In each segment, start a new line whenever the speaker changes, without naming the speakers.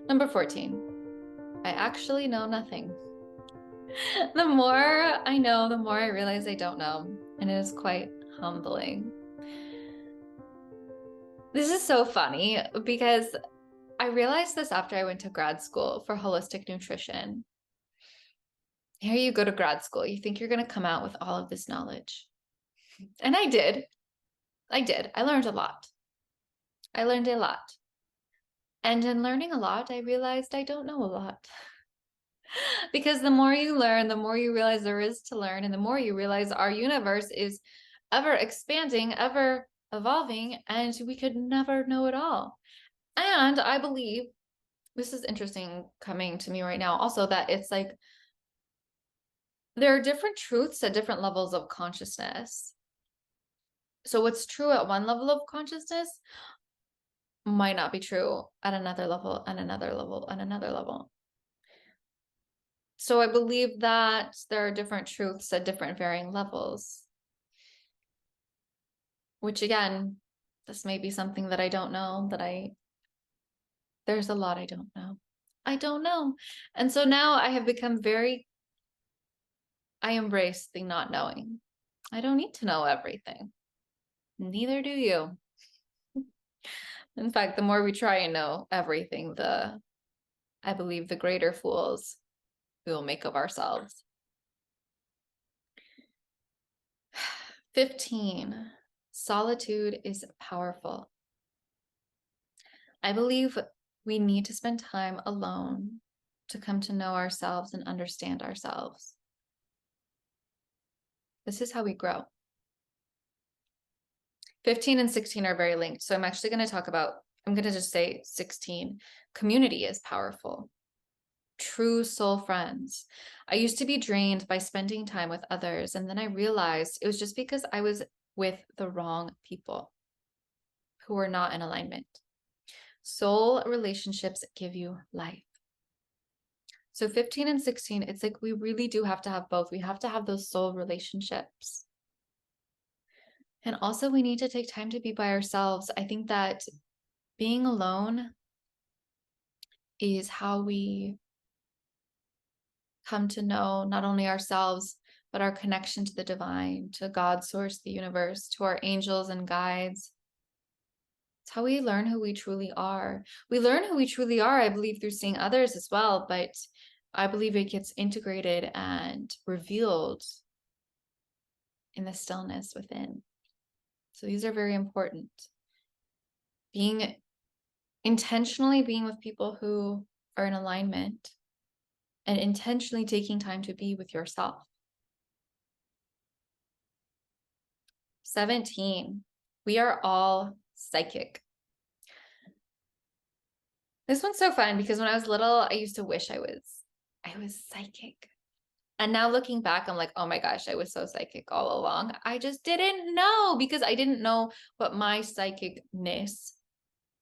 Number 14, I actually know nothing. The more I know, the more I realize I don't know, and it is quite humbling. This is so funny because I realized this after I went to grad school for holistic nutrition. Here you go to grad school, you think you're going to come out with all of this knowledge. And I did. I did. I learned a lot. I learned a lot. And in learning a lot, I realized I don't know a lot. Because the more you learn, the more you realize there is to learn, and the more you realize our universe is ever expanding, ever evolving, and we could never know it all. And I believe this is interesting coming to me right now also, that it's like there are different truths at different levels of consciousness. So what's true at one level of consciousness might not be true at another level, and another level, and another level. So I believe that there are different truths at different varying levels, which again, this may be something that I don't know, there's a lot I don't know. I don't know. And so now I have become I embrace the not knowing. I don't need to know everything. Neither do you. In fact, the more we try and know everything, I believe the greater fools we will make of ourselves. 15, solitude is powerful. I believe we need to spend time alone to come to know ourselves and understand ourselves. This is how we grow. 15 and 16 are very linked. So I'm actually going to I'm going to just say 16. Community is powerful. True soul friends. I used to be drained by spending time with others, and then I realized it was just because I was with the wrong people who were not in alignment. Soul relationships give you life. So 15 and 16, it's like we really do have to have both. We have to have those soul relationships. And also we need to take time to be by ourselves. I think that being alone is how we come to know not only ourselves, but our connection to the divine, to God, source, the universe, to our angels and guides. It's how we learn who we truly are. We learn who we truly are, I believe, through seeing others as well, but I believe it gets integrated and revealed in the stillness within. So these are very important. Intentionally being with people who are in alignment, and intentionally taking time to be with yourself. 17, we are all psychic. This one's so fun because when I was little, I used to wish I was psychic. And now looking back, I'm like, oh my gosh, I was so psychic all along. I just didn't know, because I didn't know what my psychicness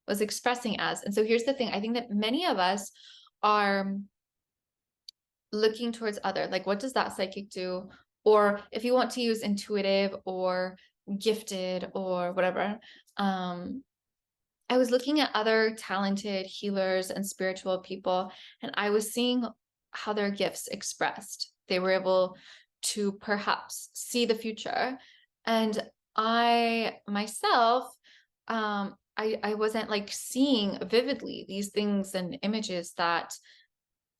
was expressing as. And so here's the thing. I think that many of us are looking towards other, like, what does that psychic do? Or if you want to use intuitive or gifted or whatever, I was looking at other talented healers and spiritual people, and I was seeing how their gifts expressed. They were able to perhaps see the future. And I myself, I wasn't like seeing vividly these things and images that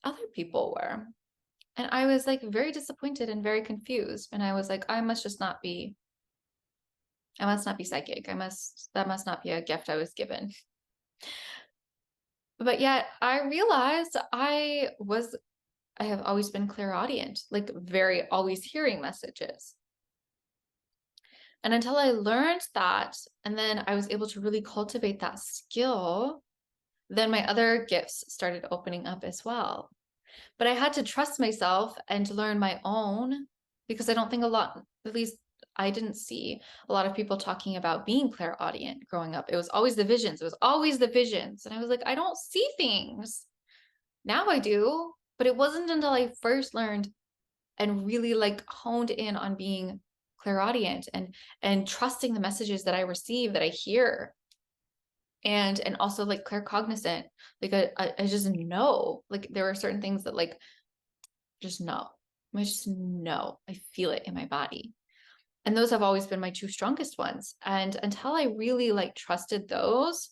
other people were. And I was like very disappointed and very confused. And I was like, I must not be psychic. That must not be a gift I was given. But yet I realized I have always been clairaudient, like very always hearing messages. And until I learned that, and then I was able to really cultivate that skill, then my other gifts started opening up as well. But I had to trust myself and learn my own, because I don't think at least I didn't see a lot of people talking about being clairaudient growing up. It was always the visions. It was always the visions. And I was like, I don't see things. Now I do. But it wasn't until I first learned and really like honed in on being clairaudient and trusting the messages that I receive, that I hear, and also like claircognizant. Like I just know, like there are certain things that like just know. I just know. I feel it in my body. And those have always been my two strongest ones. And until I really like trusted those,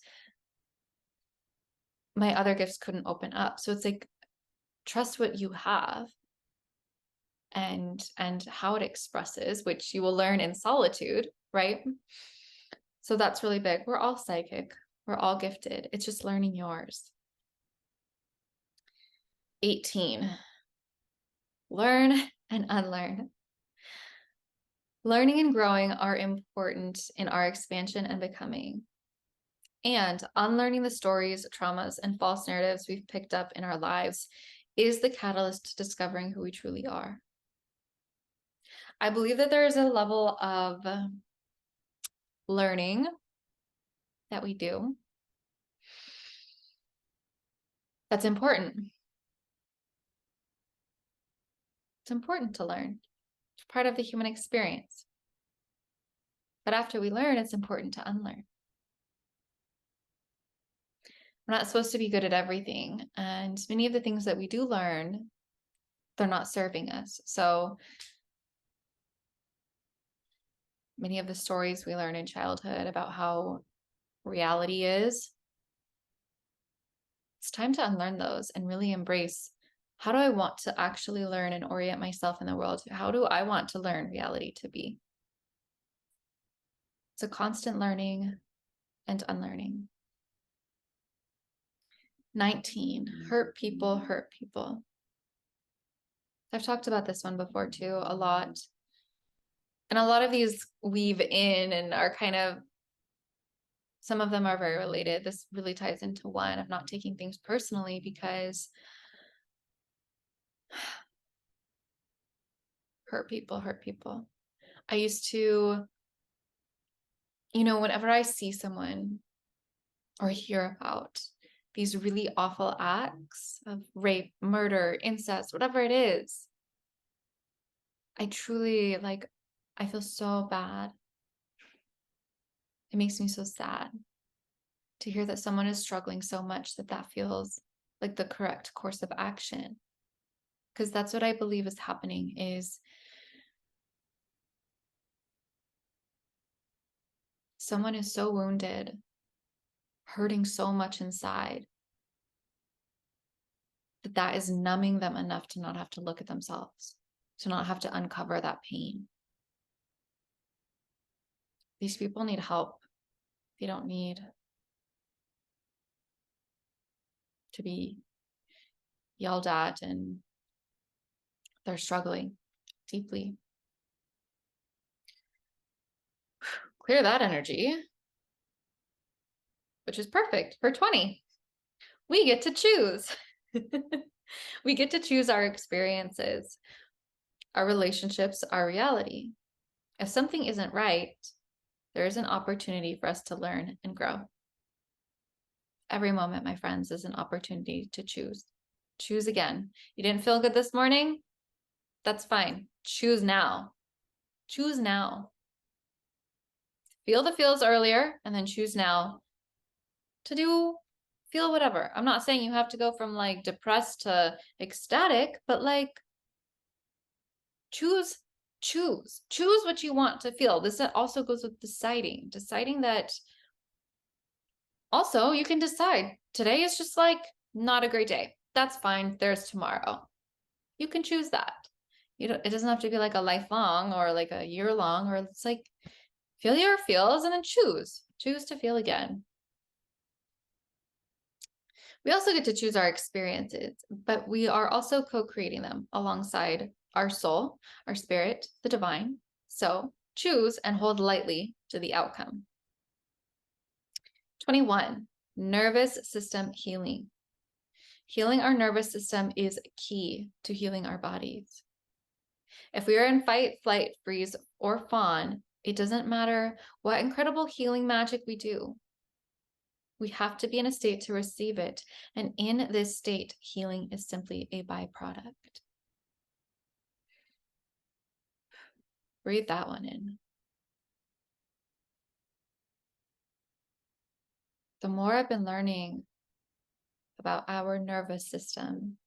my other gifts couldn't open up. So it's like trust what you have and how it expresses, which you will learn in solitude, right? So that's really big. We're all psychic. We're all gifted. It's just learning yours. 18. Learn and unlearn. Learning and growing are important in our expansion and becoming. And unlearning the stories, traumas, and false narratives we've picked up in our lives is the catalyst to discovering who we truly are. I believe that there is a level of learning that we do that's important. It's important to learn. It's part of the human experience. But after we learn, it's important to unlearn. We're not supposed to be good at everything. And many of the things that we do learn, they're not serving us. So many of the stories we learn in childhood about how reality is, it's time to unlearn those and really embrace, how do I want to actually learn and orient myself in the world? How do I want to learn reality to be? It's a constant learning and unlearning. 19, hurt people, hurt people. I've talked about this one before too, a lot. And a lot of these weave in and are kind of, some of them are very related. This really ties into one of not taking things personally, because hurt people, hurt people. I used to, whenever I see someone or hear about these really awful acts of rape, murder, incest, whatever it is, I truly I feel so bad. It makes me so sad to hear that someone is struggling so much that feels like the correct course of action. Because that's what I believe is happening, is someone is so wounded, hurting so much inside, that is numbing them enough to not have to look at themselves, to not have to uncover that pain. These people need help. They don't need to be yelled at, and they're struggling deeply. Clear that energy, which is perfect for 20. We get to choose. We get to choose our experiences, our relationships, our reality. If something isn't right, there is an opportunity for us to learn and grow. Every moment, my friends, is an opportunity to choose. Choose again. You didn't feel good this morning? That's fine. Choose now. Choose now. Feel the feels earlier and then choose now to feel whatever. I'm not saying you have to go from depressed to ecstatic, but choose what you want to feel. This also goes with deciding that also you can decide today is just not a great day. That's fine. There's tomorrow. You can choose that. It doesn't have to be a lifelong or a year long, or it's feel your feels and then choose to feel again. We also get to choose our experiences, but we are also co-creating them alongside our soul, our spirit, the divine. So choose and hold lightly to the outcome. 21, nervous system healing. Healing our nervous system is key to healing our bodies. If we are in fight, flight, freeze, or fawn, it doesn't matter what incredible healing magic we do. We have to be in a state to receive it. And in this state, healing is simply a byproduct. Breathe that one in. the more I've been learning about our nervous system,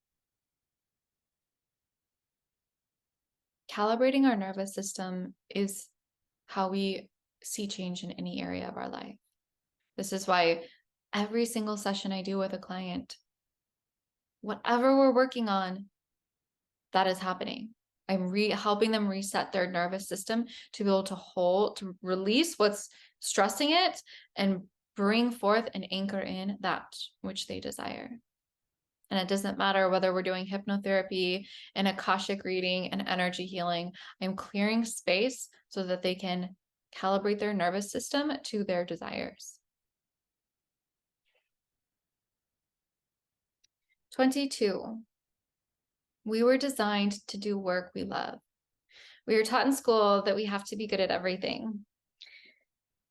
calibrating our nervous system is how we see change in any area of our life. This is why every single session I do with a client, whatever we're working on, that is happening. I'm helping them reset their nervous system to be able to hold, to release what's stressing it and bring forth and anchor in that which they desire. And it doesn't matter whether we're doing hypnotherapy, an Akashic reading, and energy healing. I'm clearing space so that they can calibrate their nervous system to their desires. 22. We were designed to do work we love. We are taught in school that we have to be good at everything.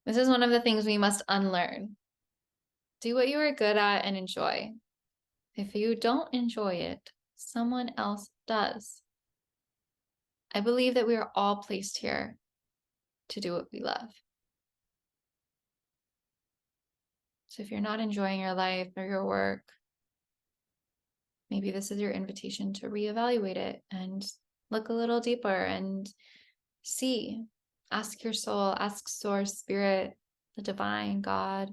This is one of the things we must unlearn. Do what you are good at and enjoy. If you don't enjoy it, someone else does. I believe that we are all placed here to do what we love. So if you're not enjoying your life or your work, maybe this is your invitation to reevaluate it and look a little deeper and see. Ask your soul, ask source, spirit, the divine, God,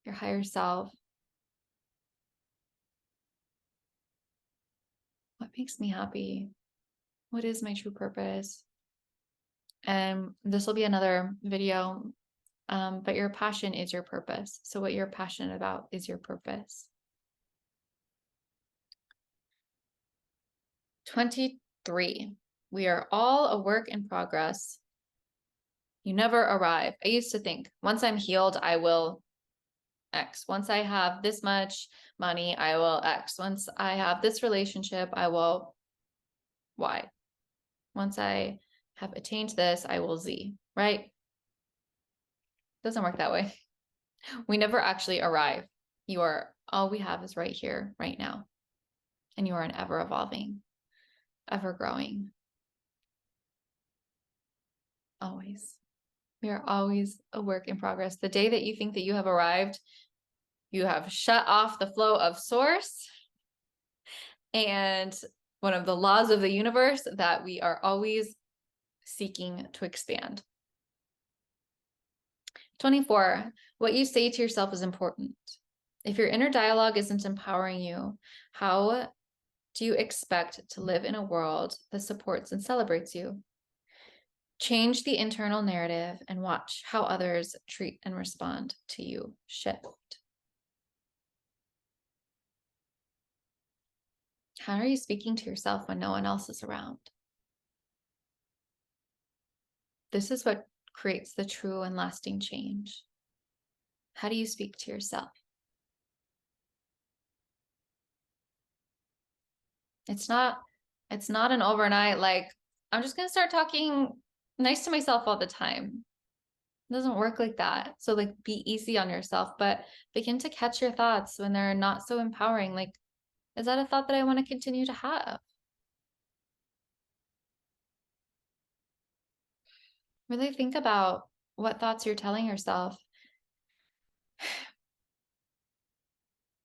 your higher self. What makes me happy? What is my true purpose? And this will be another video, but your passion is your purpose. So what you're passionate about is your purpose. 23. We are all a work in progress. You never arrive. I used to think once I'm healed, I will X. Once I have this much money, I will X. Once I have this relationship, I will Y. Once I have attained this, I will Z, right? It doesn't work that way. We never actually arrive. All we have is right here, right now. And you are an ever evolving, ever growing. Always. We are always a work in progress. The day that you think that you have arrived, you have shut off the flow of source and one of the laws of the universe that we are always seeking to expand. 24. What you say to yourself is important. If your inner dialogue isn't empowering you, how do you expect to live in a world that supports and celebrates you? Change the internal narrative and watch how others treat and respond to you shift. How are you speaking to yourself when no one else is around? This is what creates the true and lasting change. How do you speak to yourself? It's not an overnight, like, I'm just going to start talking nice to myself all the time. It doesn't work like that. So like, be easy on yourself, but begin to catch your thoughts when they're not so empowering. Like, is that a thought that I want to continue to have? Really think about what thoughts you're telling yourself.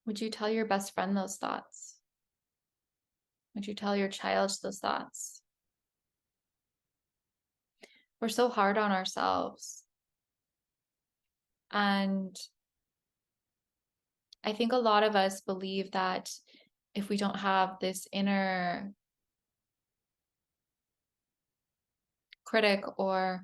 Would you tell your best friend those thoughts? Would you tell your child those thoughts? We're so hard on ourselves. And I think a lot of us believe that if we don't have this inner critic or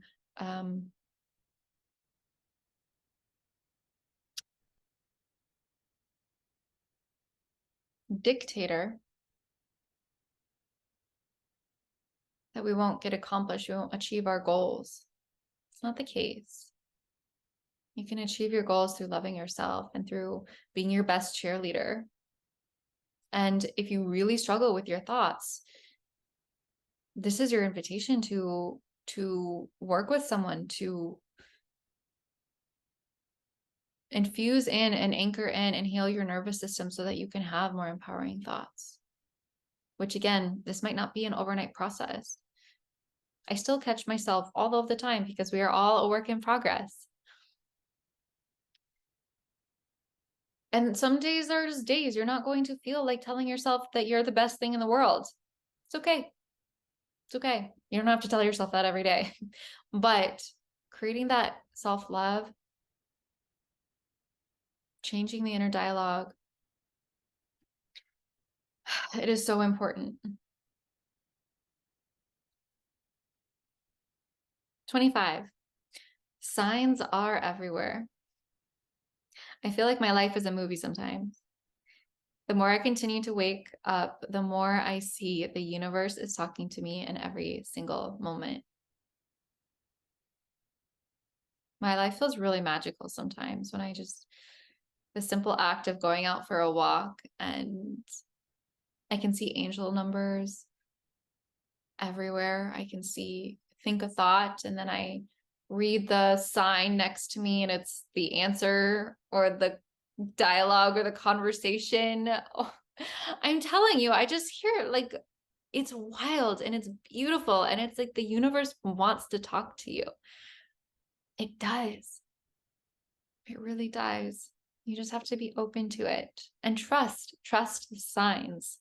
dictator, that we won't get accomplished, we won't achieve our goals. It's not the case. You can achieve your goals through loving yourself and through being your best cheerleader. And if you really struggle with your thoughts, this is your invitation to work with someone to infuse in and anchor in and heal your nervous system so that you can have more empowering thoughts. Which again, this might not be an overnight process. I still catch myself all of the time because we are all a work in progress. And some days are just days. You're not going to feel like telling yourself that you're the best thing in the world. It's okay. It's okay. You don't have to tell yourself that every day. But creating that self-love, changing the inner dialogue, it is so important. 25. Signs are everywhere. I feel like my life is a movie sometimes. The more I continue to wake up, the more I see the universe is talking to me in every single moment. My life feels really magical sometimes when the simple act of going out for a walk and I can see angel numbers everywhere. I can think a thought, and then I read the sign next to me and it's the answer or the dialogue or the conversation. Oh, I'm telling you, I just hear it like it's wild and it's beautiful and it's like the universe wants to talk to you. It does. It really does. You just have to be open to it and trust the signs.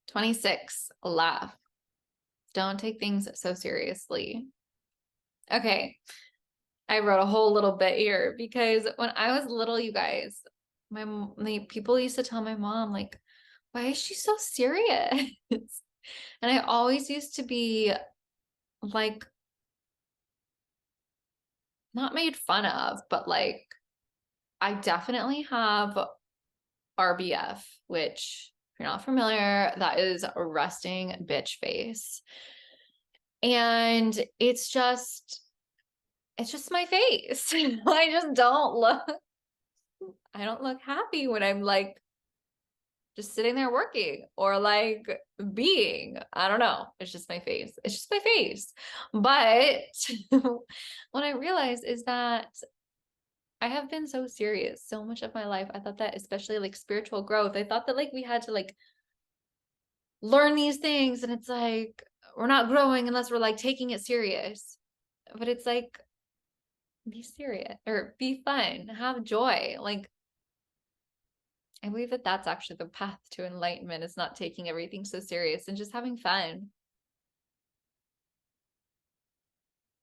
26, laugh. Don't take things so seriously. Okay, I wrote a whole little bit here because when I was little, you guys, people used to tell my mom, like, why is she so serious? And I always used to be like, not made fun of, but like, I definitely have RBF, which, if you're not familiar, that is a resting bitch face. And it's just my face. I don't look happy when I'm like just sitting there working or like being, I don't know. It's just my face. It's just my face. But what I realized is that I have been so serious so much of my life. I thought that, especially like spiritual growth, I thought that like we had to like learn these things, and it's like we're not growing unless we're like taking it serious. But it's like, be serious or be fun, have joy. Like, I believe that that's actually the path to enlightenment, is not taking everything so serious and just having fun.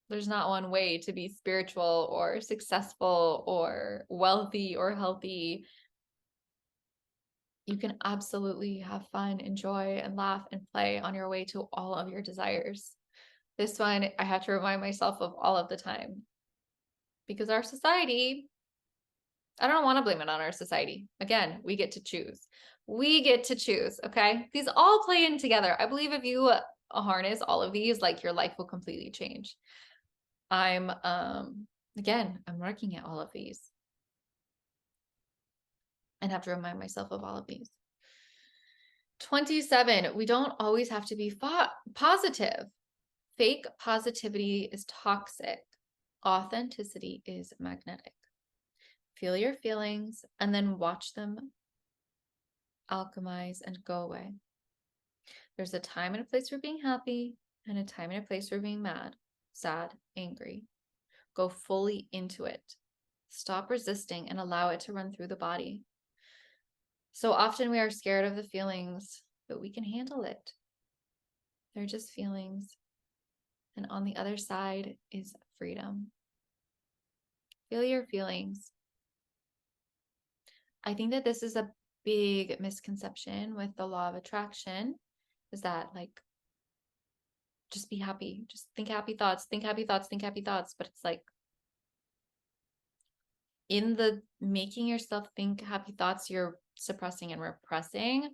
There's not one way to be spiritual or successful or wealthy or healthy. You can absolutely have fun, enjoy, and laugh and play on your way to all of your desires. This one, I have to remind myself of all of the time, because our society, I don't want to blame it on our society. Again, we get to choose. We get to choose, okay? These all play in together. I believe if you harness all of these, like, your life will completely change. I'm working at all of these and have to remind myself of all of these. 27, we don't always have to be positive. Fake positivity is toxic. Authenticity is magnetic. Feel your feelings and then watch them alchemize and go away. There's a time and a place for being happy and a time and a place for being mad, sad, angry. Go fully into it. Stop resisting and allow it to run through the body. So often we are scared of the feelings, but we can handle it. They're just feelings. And on the other side is freedom. Feel your feelings. I think that this is a big misconception with the law of attraction, is that like, just be happy, just think happy thoughts, think happy thoughts, think happy thoughts. But it's like, in the making yourself think happy thoughts, you're suppressing and repressing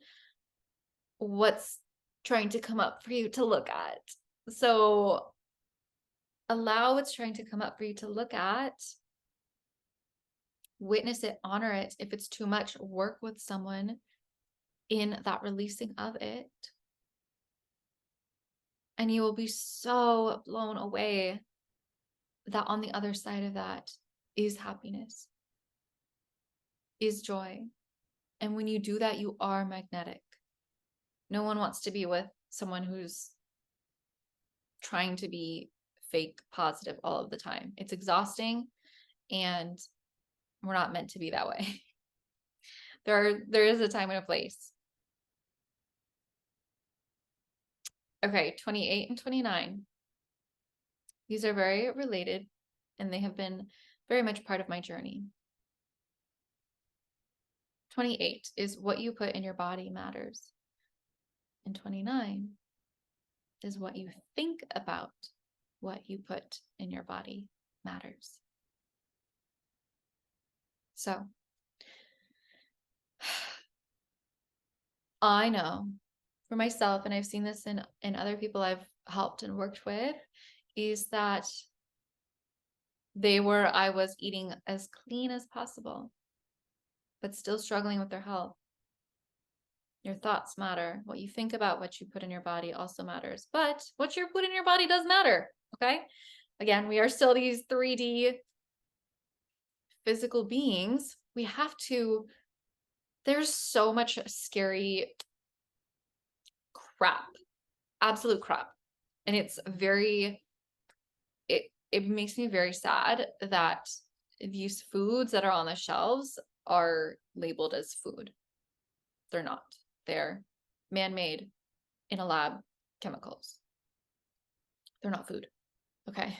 what's trying to come up for you to look at. So allow what's trying to come up for you to look at, witness it, honor it. If it's too much, work with someone in that releasing of it. And you will be so blown away that on the other side of that is happiness, is joy. And when you do that, you are magnetic. No one wants to be with someone who's trying to be fake positive all of the time. It's exhausting, and We're not meant to be that way. There is a time and a place. Okay, 28 and 29. These are very related, and they have been very much part of my journey. 28 is what you put in your body matters. And 29 is what you think about what you put in your body matters. So, I know for myself, and I've seen this in other people I've helped and worked with, is that I was eating as clean as possible, but still struggling with their health. Your thoughts matter. What you think about what you put in your body also matters, but what you put in your body does matter. Okay. Again, we are still these 3D physical beings. We have to, there's so much scary crap, absolute crap. And it's very, it makes me very sad that these foods that are on the shelves are labeled as food. They're not. They're man-made in a lab chemicals. They're not food. Okay.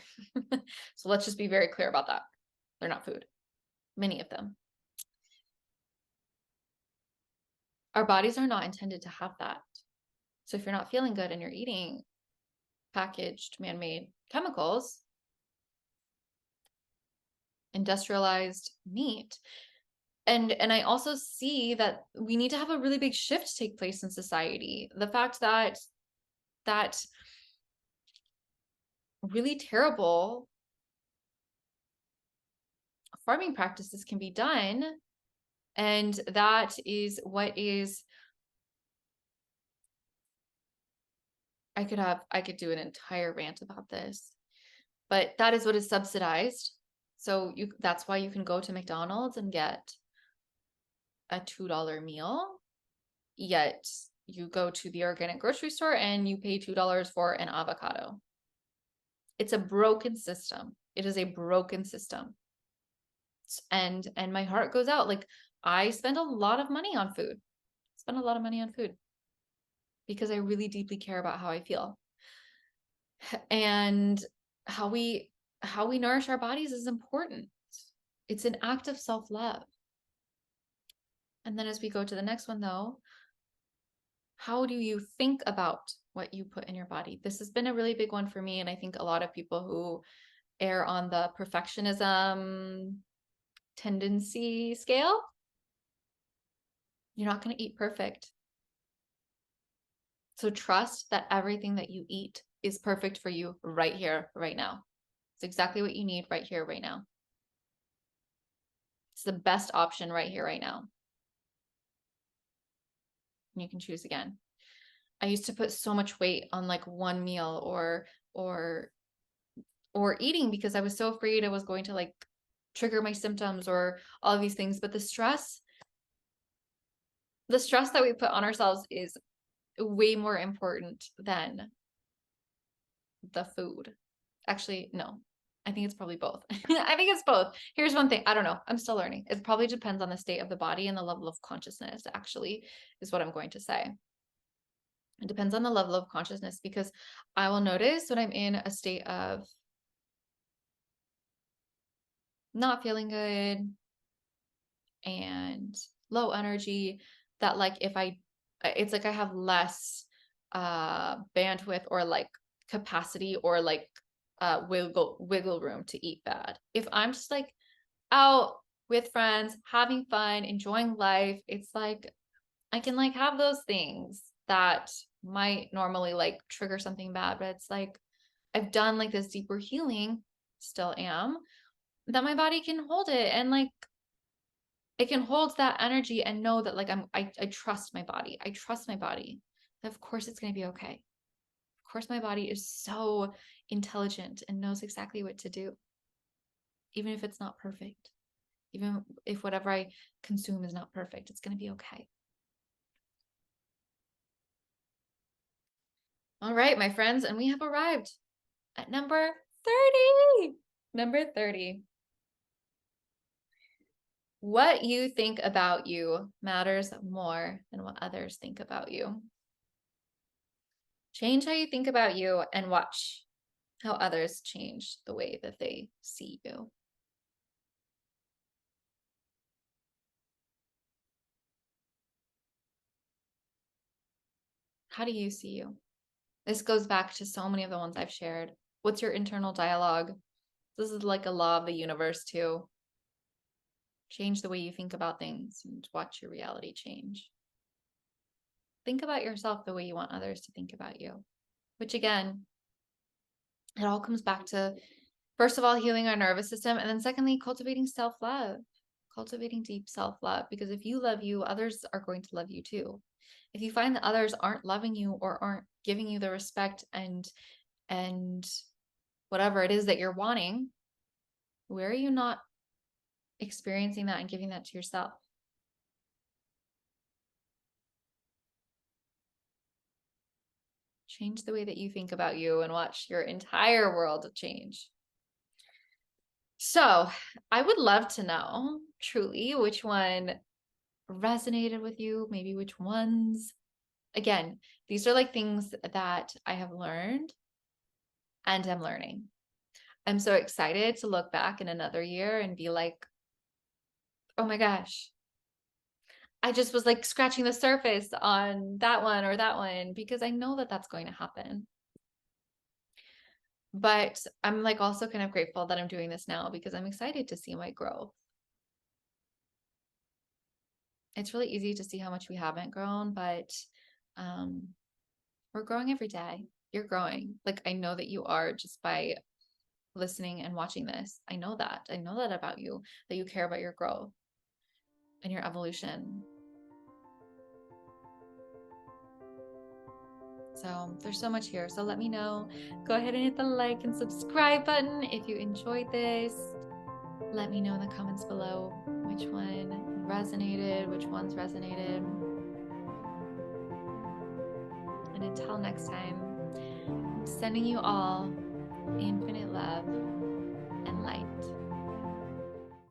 So let's just be very clear about that. They're not food. Many of them. Our bodies are not intended to have that. So if you're not feeling good and you're eating packaged man-made chemicals, industrialized meat, and I also see that we need to have a really big shift take place in society. The fact that really terrible farming practices can be done, and that is what is, I could do an entire rant about this, but that is what is subsidized. So that's why you can go to McDonald's and get a $2 meal, yet you go to the organic grocery store and you pay $2 for an avocado. It's a broken system. It is a broken system. And my heart goes out. Like, I spend a lot of money on food. Spend a lot of money on food because I really deeply care about how I feel. And how we nourish our bodies is important. It's an act of self-love. And then as we go to the next one, though, how do you think about what you put in your body? This has been a really big one for me. And I think a lot of people who err on the perfectionism tendency scale, you're not going to eat perfect. So trust that everything that you eat is perfect for you right here, right now. It's exactly what you need right here, right now. It's the best option right here, right now. And you can choose again. I used to put so much weight on like one meal or eating because I was so afraid I was going to like trigger my symptoms or all of these things. But the stress that we put on ourselves is way more important than the food. Actually, no. I think it's probably both. I think it's both. Here's one thing. I don't know. I'm still learning. It probably depends on the state of the body and the level of consciousness, actually, is what I'm going to say. It depends on the level of consciousness, because I will notice when I'm in a state of not feeling good and low energy, that like it's like I have less bandwidth or like capacity or like wiggle room to eat bad. If I'm just like out with friends, having fun, enjoying life, it's like I can like have those things that might normally like trigger something bad, but it's like I've done like this deeper healing, still am, that my body can hold it, and like it can hold that energy and know that like I trust my body. I trust my body. Of course it's going to be okay. Of course my body is so intelligent and knows exactly what to do. Even if it's not perfect. Even if whatever I consume is not perfect, it's going to be okay. All right, my friends, and we have arrived at number 30. Number 30. What you think about you matters more than what others think about you. Change how you think about you and watch how others change the way that they see you. How do you see you? This goes back to so many of the ones I've shared. What's your internal dialogue? This is like a law of the universe too. Change the way you think about things and watch your reality change. Think about yourself the way you want others to think about you, which again, it all comes back to, first of all, healing our nervous system. And then secondly, cultivating self-love, cultivating deep self-love. Because if you love you, others are going to love you too. If you find that others aren't loving you or aren't giving you the respect and whatever it is that you're wanting, where are you not experiencing that and giving that to yourself? Change the way that you think about you and watch your entire world change. So I would love to know truly which one resonated with you, maybe which ones. Again, these are like things that I have learned and I'm learning. I'm so excited to look back in another year and be like, oh my gosh, I just was like scratching the surface on that one or that one, because I know that that's going to happen. But I'm like also kind of grateful that I'm doing this now because I'm excited to see my growth. It's really easy to see how much we haven't grown, but um, we're growing every day. You're growing. Like I know that you are just by listening and watching this. I know that. I know that about you, that you care about your growth and your evolution. So there's so much here. So let me know. Go ahead and hit the like and subscribe button if you enjoyed this. Let me know in the comments below which one resonated, which ones resonated. And until next time, I'm sending you all infinite love and light.